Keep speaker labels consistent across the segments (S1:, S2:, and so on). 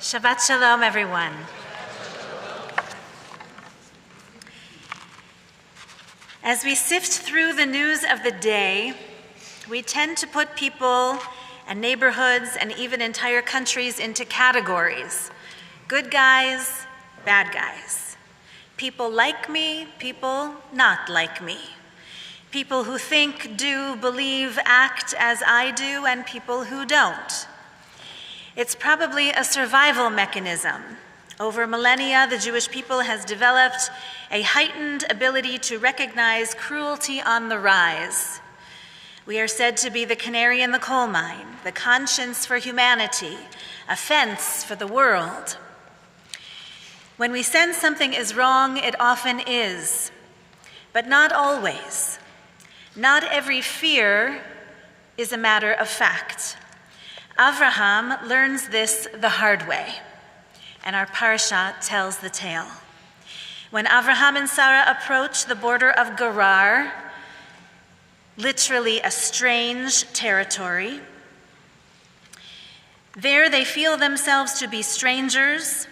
S1: Shabbat Shalom, everyone. As we sift through the news of the day, we tend to put people and neighborhoods and even entire countries into categories. Good guys, bad guys. People like me, people not like me. People who think, do, believe, act as I do, and people who don't. It's probably a survival mechanism. Over millennia, the Jewish people has developed a heightened ability to recognize cruelty on the rise. We are said to be the canary in the coal mine, the conscience for humanity, a fence for the world. When we sense something is wrong, it often is, but not always. Not every fear is a matter of fact. Avraham learns this the hard way, and our parasha tells the tale. When Avraham and Sarah approach the border of Gerar, literally a strange territory, there they feel themselves to be strangers.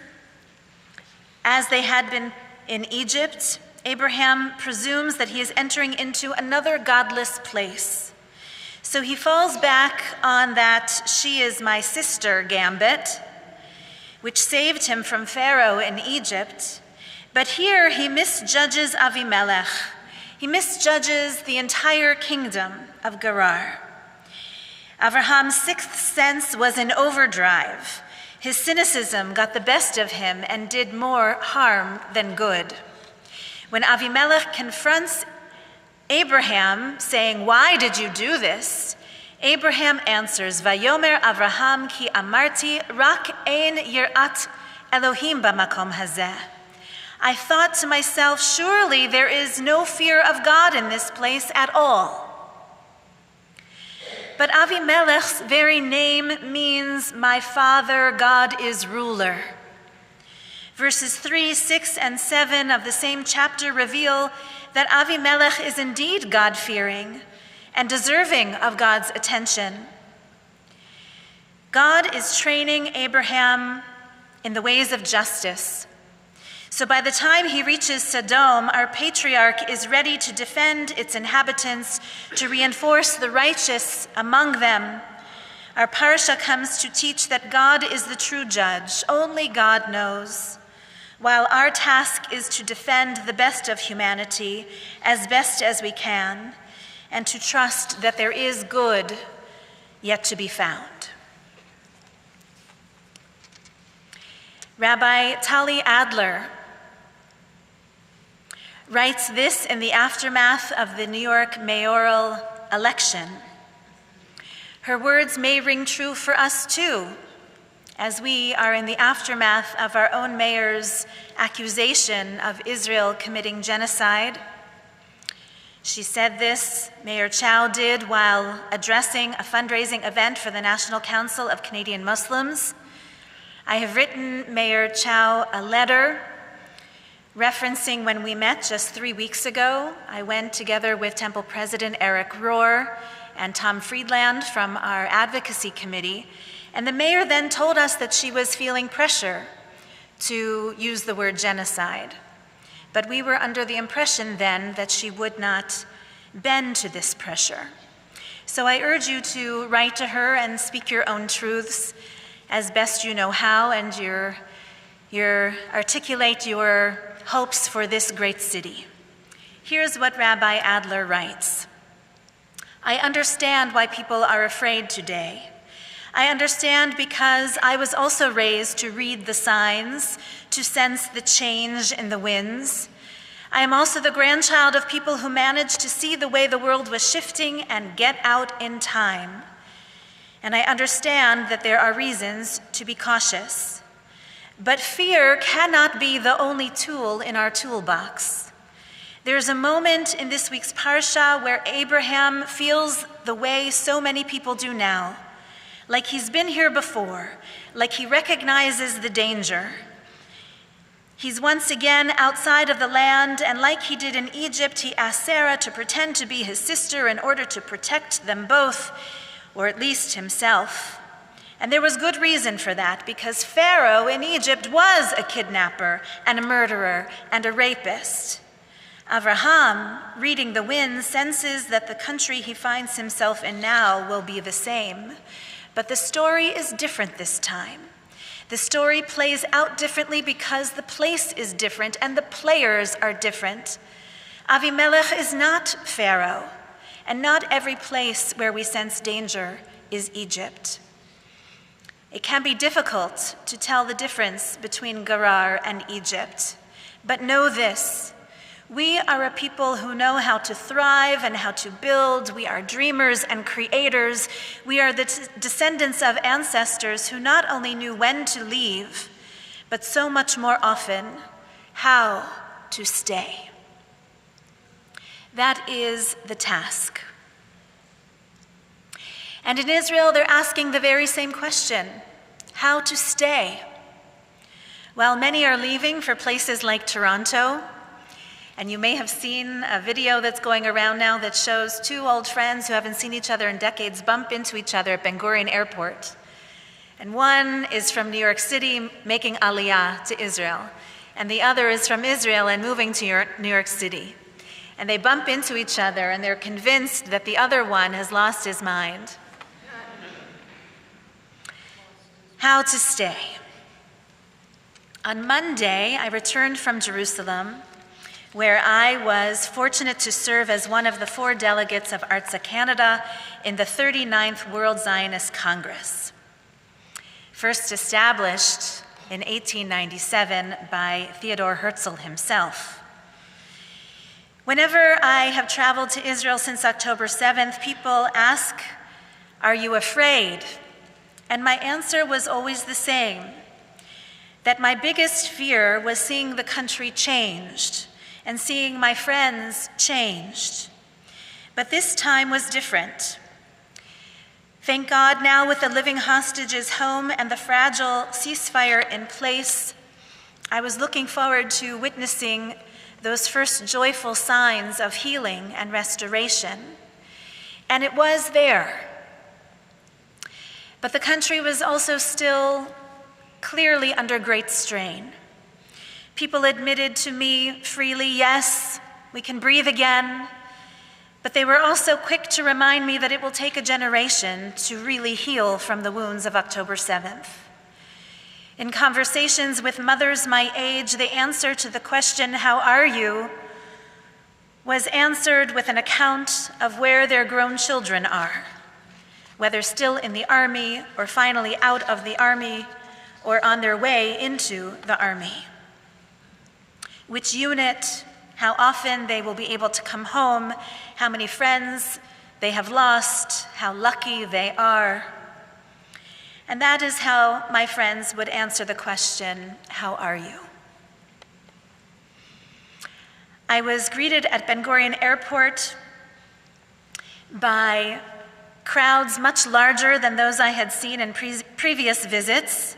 S1: As they had been in Egypt, Abraham presumes that he is entering into another godless place. So he falls back on that "she is my sister" gambit, which saved him from Pharaoh in Egypt. But here he misjudges Avimelech. He misjudges the entire kingdom of Gerar. Abraham's sixth sense was in overdrive. His cynicism got the best of him and did more harm than good. When Avimelech confronts Abraham, saying, "Why did you do this?" Abraham answers, "Vayomer Avraham ki amarti rak ein yirat Elohim b'makom hazeh." I thought to myself, surely there is no fear of God in this place at all. But Avimelech's very name means "my father, God is ruler." Verses 3, 6, and 7 of the same chapter reveal that Avimelech is indeed God-fearing and deserving of God's attention. God is training Abraham in the ways of justice. So by the time he reaches Sodom, our patriarch is ready to defend its inhabitants, to reinforce the righteous among them. Our parasha comes to teach that God is the true judge. Only God knows. While our task is to defend the best of humanity as best as we can, and to trust that there is good yet to be found. Rabbi Tali Adler writes this in the aftermath of the New York mayoral election. Her words may ring true for us too, as we are in the aftermath of our own mayor's accusation of Israel committing genocide. She said this, Mayor Chow did, while addressing a fundraising event for the National Council of Canadian Muslims. I have written Mayor Chow a letter referencing when we met just 3 weeks ago. I went together with Temple President Eric Rohr and Tom Friedland from our advocacy committee, and the mayor then told us that she was feeling pressure to use the word genocide. But we were under the impression then that she would not bend to this pressure. So I urge you to write to her and speak your own truths as best you know how, and articulate your hopes for this great city. Here's what Rabbi Adler writes. I understand why people are afraid today. I understand because I was also raised to read the signs, to sense the change in the winds. I am also the grandchild of people who managed to see the way the world was shifting and get out in time. And I understand that there are reasons to be cautious. But fear cannot be the only tool in our toolbox. There's a moment in this week's parsha where Abraham feels the way so many people do now, like he's been here before, like he recognizes the danger. He's once again outside of the land, and like he did in Egypt, he asks Sarah to pretend to be his sister in order to protect them both, or at least himself. And there was good reason for that, because Pharaoh in Egypt was a kidnapper and a murderer and a rapist. Abraham, reading the wind, senses that the country he finds himself in now will be the same. But the story is different this time. The story plays out differently because the place is different and the players are different. Avimelech is not Pharaoh, and not every place where we sense danger is Egypt. It can be difficult to tell the difference between Gerar and Egypt, but know this: we are a people who know how to thrive and how to build. We are dreamers and creators. We are the descendants of ancestors who not only knew when to leave, but so much more often, how to stay. That is the task. And in Israel, they're asking the very same question: how to stay? While many are leaving for places like Toronto, and you may have seen a video that's going around now that shows two old friends who haven't seen each other in decades bump into each other at Ben Gurion Airport. And one is from New York City making aliyah to Israel, and the other is from Israel and moving to New York City. And they bump into each other, and they're convinced that the other one has lost his mind. How to stay. On Monday, I returned from Jerusalem, where I was fortunate to serve as one of the 4 delegates of Artsa Canada in the 39th World Zionist Congress, first established in 1897 by Theodore Herzl himself. Whenever I have traveled to Israel since October 7th, people ask, "Are you afraid?" And my answer was always the same, that my biggest fear was seeing the country changed and seeing my friends changed. But this time was different. Thank God, now with the living hostages home and the fragile ceasefire in place, I was looking forward to witnessing those first joyful signs of healing and restoration. And it was there. But the country was also still clearly under great strain. People admitted to me freely, yes, we can breathe again, but they were also quick to remind me that it will take a generation to really heal from the wounds of October 7th. In conversations with mothers my age, the answer to the question, "How are you?" was answered with an account of where their grown children are, whether still in the army or finally out of the army or on their way into the army. Which unit, how often they will be able to come home, how many friends they have lost, how lucky they are. And that is how my friends would answer the question, "How are you?" I was greeted at Ben Gurion Airport by crowds much larger than those I had seen in previous visits,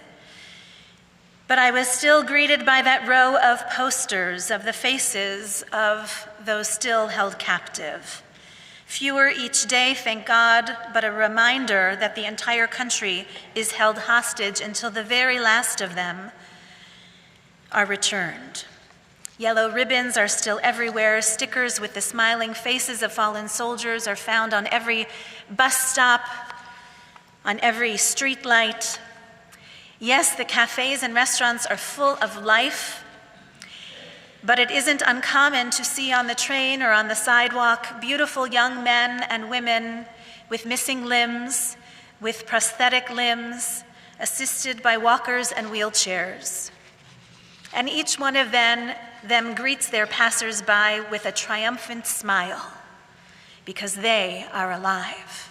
S1: but I was still greeted by that row of posters of the faces of those still held captive. Fewer each day, thank God, but a reminder that the entire country is held hostage until the very last of them are returned. Yellow ribbons are still everywhere. Stickers with the smiling faces of fallen soldiers are found on every bus stop, on every street light. Yes, the cafes and restaurants are full of life, but it isn't uncommon to see on the train or on the sidewalk beautiful young men and women with missing limbs, with prosthetic limbs, assisted by walkers and wheelchairs. And each one of them greets their passersby with a triumphant smile because they are alive.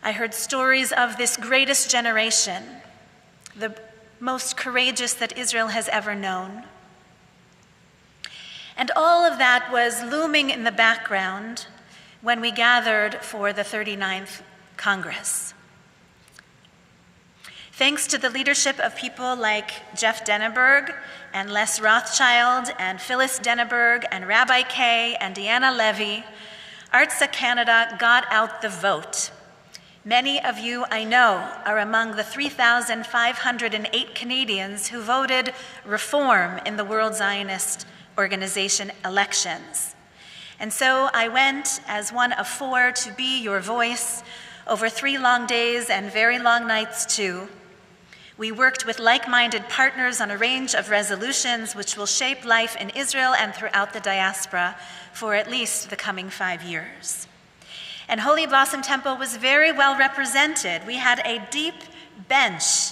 S1: I heard stories of this greatest generation, the most courageous that Israel has ever known. And all of that was looming in the background when we gathered for the 39th Congress. Thanks to the leadership of people like Jeff Denneberg and Les Rothschild and Phyllis Denneberg and Rabbi Kay and Deanna Levy, Artsa Canada got out the vote Many of you, I know, are among the 3,508 Canadians who voted reform in the World Zionist Organization elections. And so I went as one of 4 to be your voice over 3 long days and very long nights too. We worked with like-minded partners on a range of resolutions which will shape life in Israel and throughout the diaspora for at least the coming 5 years. And Holy Blossom Temple was very well represented. We had a deep bench.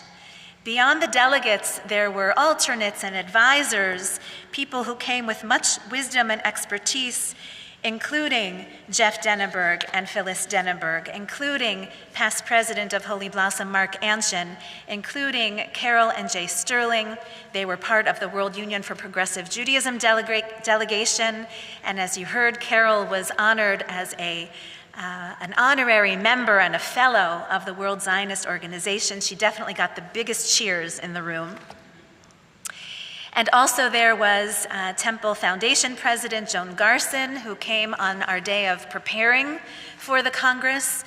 S1: Beyond the delegates, there were alternates and advisors, people who came with much wisdom and expertise, including Jeff Denneberg and Phyllis Denneberg, including past president of Holy Blossom, Mark Anshin, including Carol and Jay Sterling. They were part of the World Union for Progressive Judaism delegation, and as you heard, Carol was honored as an honorary member and a fellow of the World Zionist Organization. She definitely got the biggest cheers in the room. And also there was Temple Foundation President Joan Garson, who came on our day of preparing for the Congress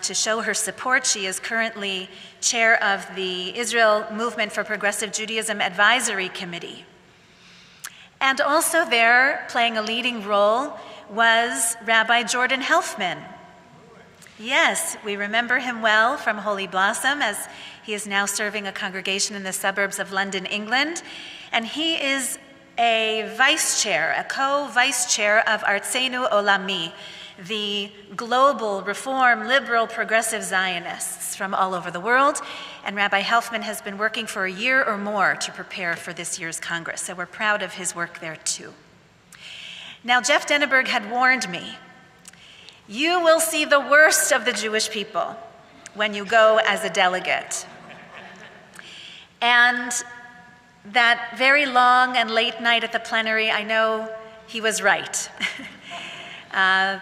S1: to show her support. She is currently chair of the Israel Movement for Progressive Judaism Advisory Committee. And also there, playing a leading role, was Rabbi Jordan Helfman. Yes, we remember him well from Holy Blossom, as he is now serving a congregation in the suburbs of London, England. And he is a vice chair, a co-vice chair of Artseinu Olami, the global reform, liberal, progressive Zionists from all over the world. And Rabbi Helfman has been working for a year or more to prepare for this year's Congress, so we're proud of his work there too. Now, Jeff Denneberg had warned me, you will see the worst of the Jewish people when you go as a delegate. And that very long and late night at the plenary, I know he was right.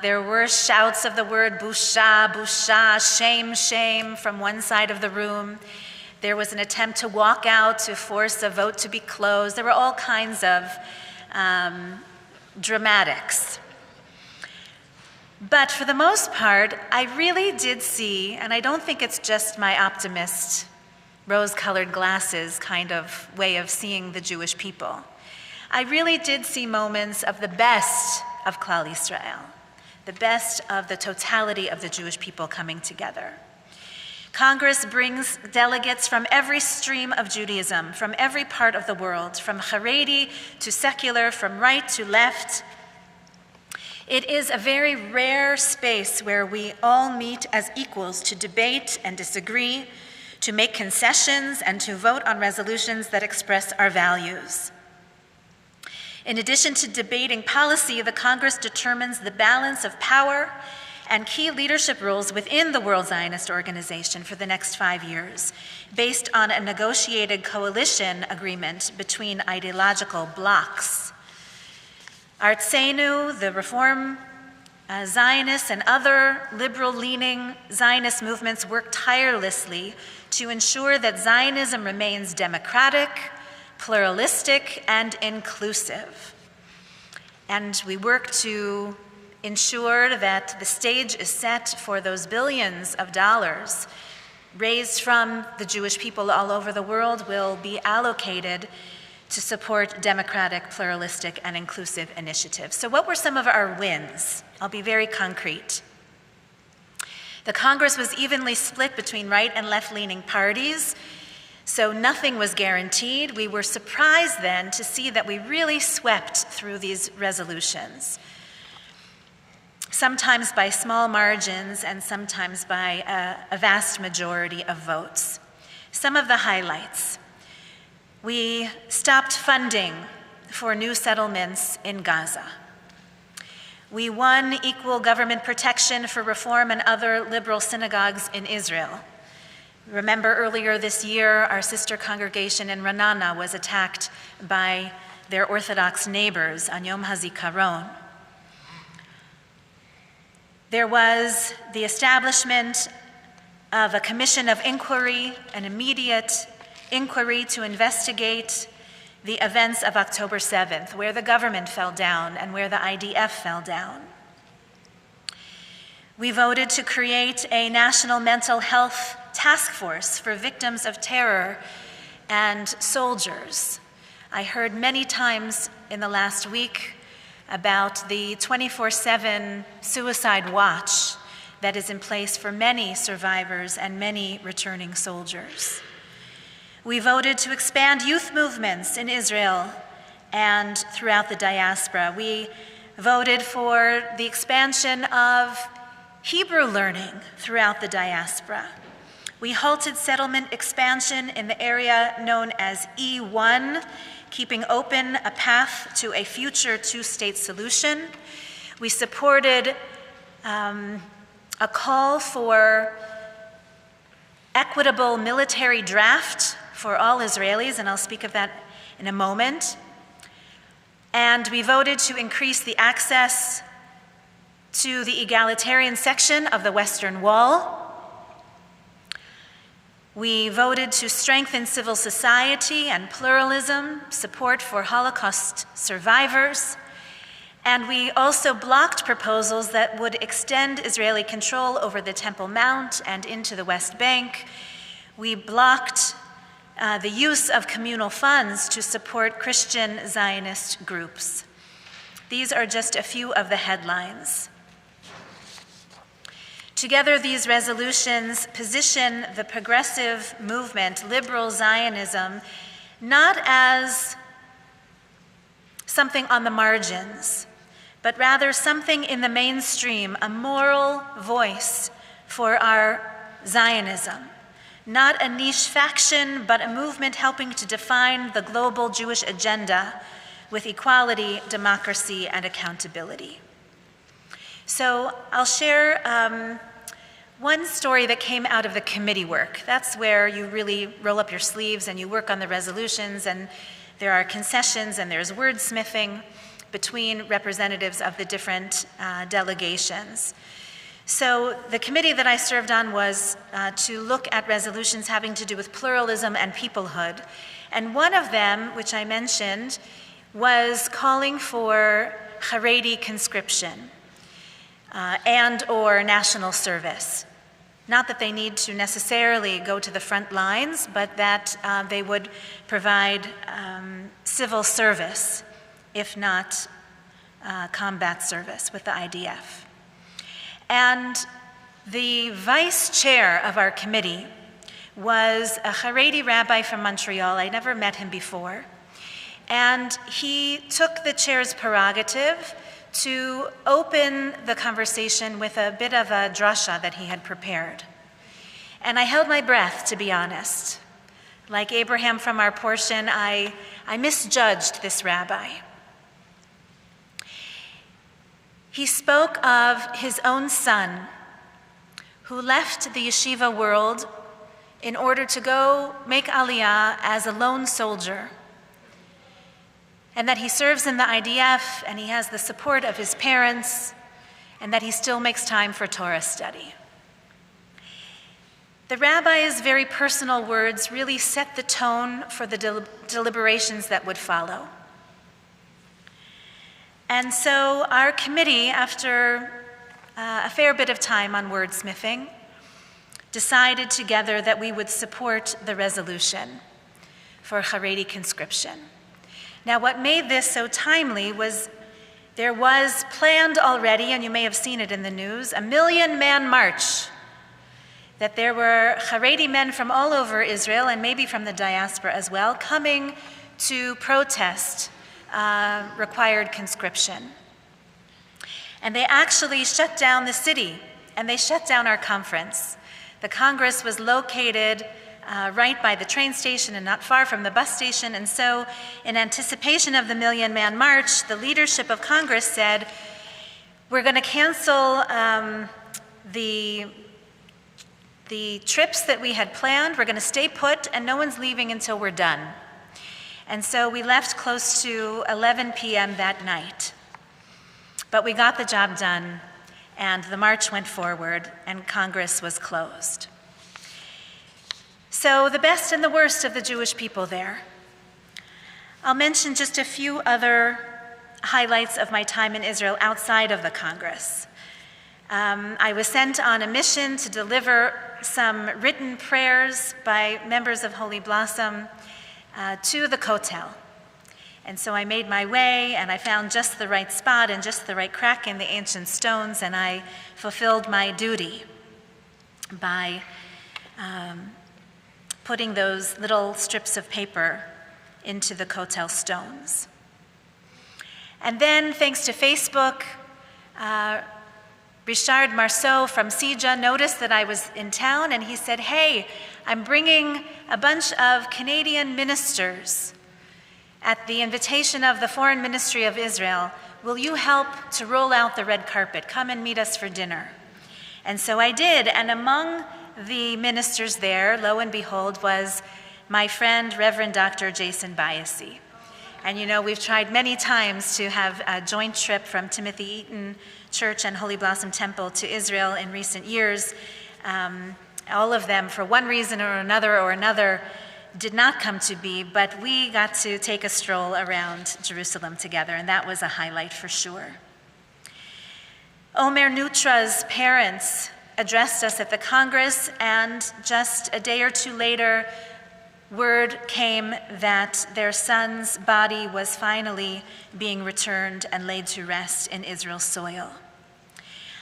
S1: There were shouts of the word busha, busha, shame, shame from one side of the room. There was an attempt to walk out to force a vote to be closed. There were all kinds of dramatics. But for the most part, I really did see, and I don't think it's just my optimist, rose-colored glasses kind of way of seeing the Jewish people. I really did see moments of the best of Klal Yisrael, the best of the totality of the Jewish people coming together. Congress brings delegates from every stream of Judaism, from every part of the world, from Haredi to secular, from right to left. It is a very rare space where we all meet as equals to debate and disagree, to make concessions, and to vote on resolutions that express our values. In addition to debating policy, the Congress determines the balance of power and key leadership roles within the World Zionist Organization for the next 5 years, based on a negotiated coalition agreement between ideological blocs. Artseinu, the Reform Zionists, and other liberal-leaning Zionist movements work tirelessly to ensure that Zionism remains democratic, pluralistic, and inclusive. And we work to ensure that the stage is set for those billions of dollars raised from the Jewish people all over the world will be allocated to support democratic, pluralistic, and inclusive initiatives. So what were some of our wins? I'll be very concrete. The Congress was evenly split between right and left-leaning parties, so nothing was guaranteed. We were surprised then to see that we really swept through these resolutions, sometimes by small margins and sometimes by a vast majority of votes. Some of the highlights. We stopped funding for new settlements in Gaza. We won equal government protection for Reform and other liberal synagogues in Israel. Remember earlier this year, our sister congregation in Ra'anana was attacked by their Orthodox neighbors on Yom HaZikaron. There was the establishment of a commission of inquiry, an immediate inquiry to investigate the events of October 7th, where the government fell down and where the IDF fell down. We voted to create a national mental health task force for victims of terror and soldiers. I heard many times in the last week about the 24/7 suicide watch that is in place for many survivors and many returning soldiers. We voted to expand youth movements in Israel and throughout the diaspora. We voted for the expansion of Hebrew learning throughout the diaspora. We halted settlement expansion in the area known as E1, keeping open a path to a future two-state solution. We supported a call for equitable military draft for all Israelis, and I'll speak of that in a moment. And we voted to increase the access to the egalitarian section of the Western Wall. We voted to strengthen civil society and pluralism, support for Holocaust survivors, and we also blocked proposals that would extend Israeli control over the Temple Mount and into the West Bank. We blocked the use of communal funds to support Christian Zionist groups. These are just a few of the headlines. Together, these resolutions position the progressive movement, liberal Zionism, not as something on the margins, but rather something in the mainstream, a moral voice for our Zionism. Not a niche faction, but a movement helping to define the global Jewish agenda with equality, democracy, and accountability. So I'll share one story that came out of the committee work. That's where you really roll up your sleeves and you work on the resolutions, and there are concessions and there's wordsmithing between representatives of the different delegations. So the committee that I served on was to look at resolutions having to do with pluralism and peoplehood. And one of them, which I mentioned, was calling for Haredi conscription and or national service. Not that they need to necessarily go to the front lines, but that they would provide civil service, if not combat service with the IDF. And the vice chair of our committee was a Haredi rabbi from Montreal. I never met him before. And he took the chair's prerogative to open the conversation with a bit of a drasha that he had prepared. And I held my breath, to be honest. Like Abraham from our portion, I misjudged this rabbi. He spoke of his own son, who left the yeshiva world in order to go make aliyah as a lone soldier, and that he serves in the IDF, and he has the support of his parents, and that he still makes time for Torah study. The rabbi's very personal words really set the tone for the deliberations that would follow. And so our committee, after a fair bit of time on wordsmithing, decided together that we would support the resolution for Haredi conscription. Now, what made this so timely was there was planned already, and you may have seen it in the news, a 1 million-man march, that there were Haredi men from all over Israel, and maybe from the diaspora as well, coming to protest required conscription. And they actually shut down the city, and they shut down our conference. The Congress was located right by the train station and not far from the bus station, and so in anticipation of the 1 million-man march, the leadership of Congress said, we're going to cancel the trips that we had planned. We're going to stay put, and no one's leaving until we're done. And so we left close to 11 p.m. that night. But we got the job done, and the march went forward, and Congress was closed. So the best and the worst of the Jewish people there. I'll mention just a few other highlights of my time in Israel outside of the Congress. I was sent on a mission to deliver some written prayers by members of Holy Blossom to the Kotel. And so I made my way, and I found just the right spot and just the right crack in the ancient stones, and I fulfilled my duty by putting those little strips of paper into the Kotel stones. And then, thanks to Facebook, Richard Marceau from Sija noticed that I was in town, and he said, "Hey, I'm bringing a bunch of Canadian ministers at the invitation of the Foreign Ministry of Israel. Will you help to roll out the red carpet? Come and meet us for dinner." And so I did, and among the ministers there, lo and behold, was my friend, Reverend Dr. Jason Biasi. And you know, we've tried many times to have a joint trip from Timothy Eaton Church and Holy Blossom Temple to Israel in recent years. All of them, for one reason or another, did not come to be, but we got to take a stroll around Jerusalem together, and that was a highlight for sure. Omer Nutra's parents addressed us at the Congress, and just a day or two later, word came that their son's body was finally being returned and laid to rest in Israel's soil.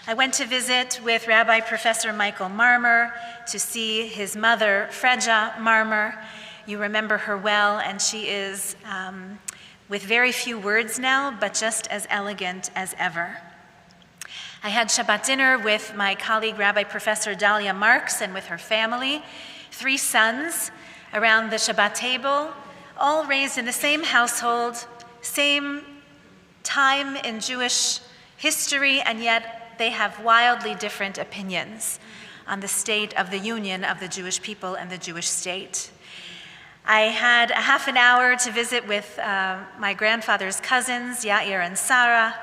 S1: I went to visit with Rabbi Professor Michael Marmer to see his mother, Freja Marmer. You remember her well, and she is, with very few words now, but just as elegant as ever. I had Shabbat dinner with my colleague, Rabbi Professor Dalia Marks, and with her family, 3 sons, around the Shabbat table, all raised in the same household, same time in Jewish history, and yet they have wildly different opinions on the state of the union of the Jewish people and the Jewish state. I had a half an hour to visit with my grandfather's cousins, Yael and Sarah.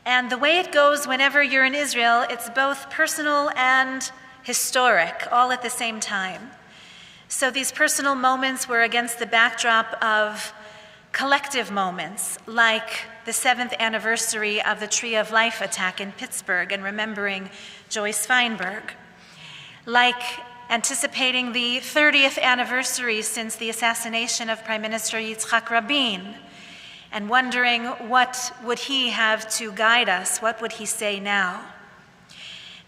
S1: And the way it goes whenever you're in Israel, it's both personal and historic, all at the same time. So these personal moments were against the backdrop of collective moments, like the 7th anniversary of the Tree of Life attack in Pittsburgh and remembering Joyce Feinberg, like anticipating the 30th anniversary since the assassination of Prime Minister Yitzhak Rabin, and wondering what would he have to guide us, what would he say now.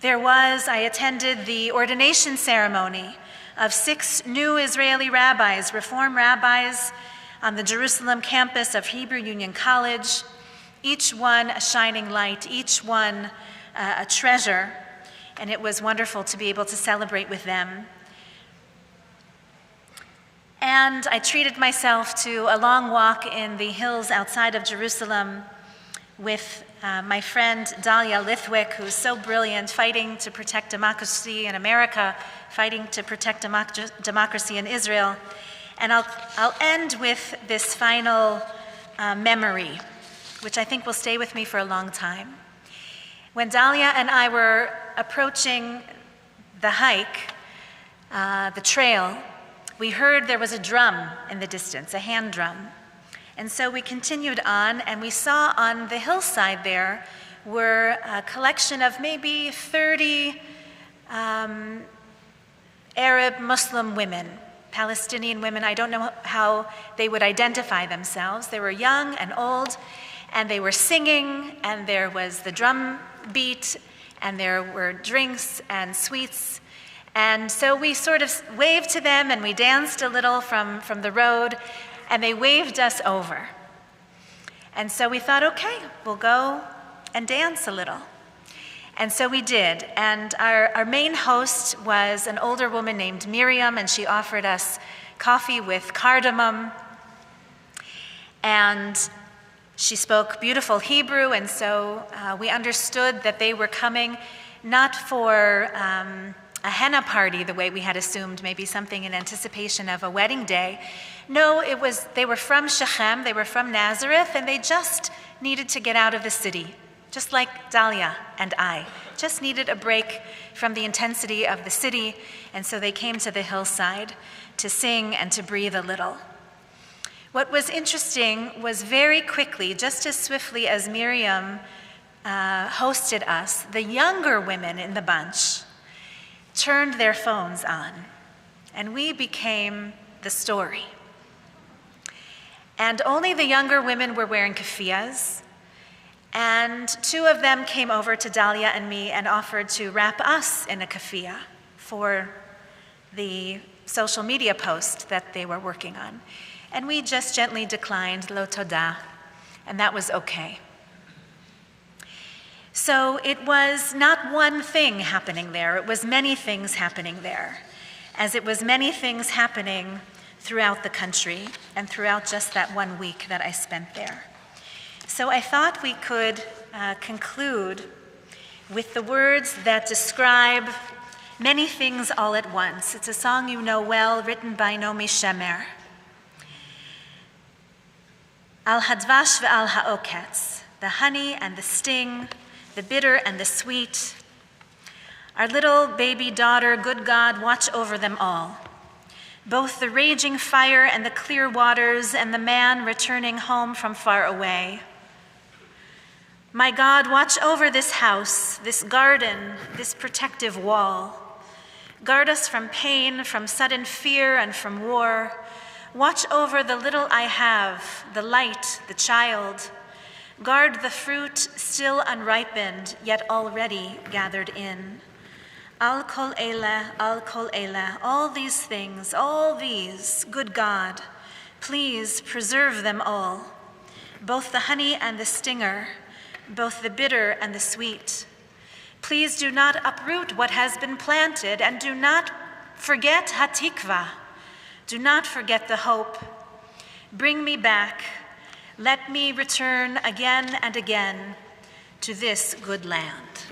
S1: I attended the ordination ceremony of 6 new Israeli rabbis, Reform rabbis, on the Jerusalem campus of Hebrew Union College, each one a shining light, each one a treasure, and it was wonderful to be able to celebrate with them. And I treated myself to a long walk in the hills outside of Jerusalem with my friend Dalia Lithwick, who's so brilliant, fighting to protect democracy in America, fighting to protect democracy in Israel. And I'll end with this final memory, which I think will stay with me for a long time. When Dalia and I were approaching the hike, the trail, we heard there was a drum in the distance, a hand drum. And so we continued on, and we saw on the hillside there were a collection of maybe 30 Arab Muslim women, Palestinian women. I don't know how they would identify themselves. They were young and old, and they were singing, and there was the drum beat, and there were drinks and sweets. And so we sort of waved to them, and we danced a little from the road, and they waved us over. And so we thought, okay, we'll go and dance a little. And so we did. And our main host was an older woman named Miriam, and she offered us coffee with cardamom. And she spoke beautiful Hebrew, and so we understood that they were coming not for a henna party the way we had assumed, maybe something in anticipation of a wedding day. No, they were from Shechem, they were from Nazareth, and they just needed to get out of the city, just like Dalia and I, just needed a break from the intensity of the city, and so they came to the hillside to sing and to breathe a little. What was interesting was very quickly, just as swiftly as Miriam hosted us, the younger women in the bunch turned their phones on, and we became the story. And only the younger women were wearing keffiyehs, and two of them came over to Dahlia and me and offered to wrap us in a keffiyeh for the social media post that they were working on. And we just gently declined, lo toda, and that was okay. So it was not one thing happening there, it was many things happening there, as it was many things happening throughout the country and throughout just that 1 week that I spent there. So I thought we could conclude with the words that describe many things all at once. It's a song you know well, written by Naomi Shemer. Al hadvash ve'al ha'oketz, the honey and the sting, the bitter and the sweet. Our little baby daughter, good God, watch over them all. Both the raging fire and the clear waters and the man returning home from far away. My God, watch over this house, this garden, this protective wall. Guard us from pain, from sudden fear, and from war. Watch over the little I have, the light, the child. Guard the fruit still unripened, yet already gathered in. Al kol elah, all these things, all these, good God, please preserve them all, both the honey and the stinger, both the bitter and the sweet. Please do not uproot what has been planted, and do not forget hatikva. Do not forget the hope. Bring me back. Let me return again and again to this good land.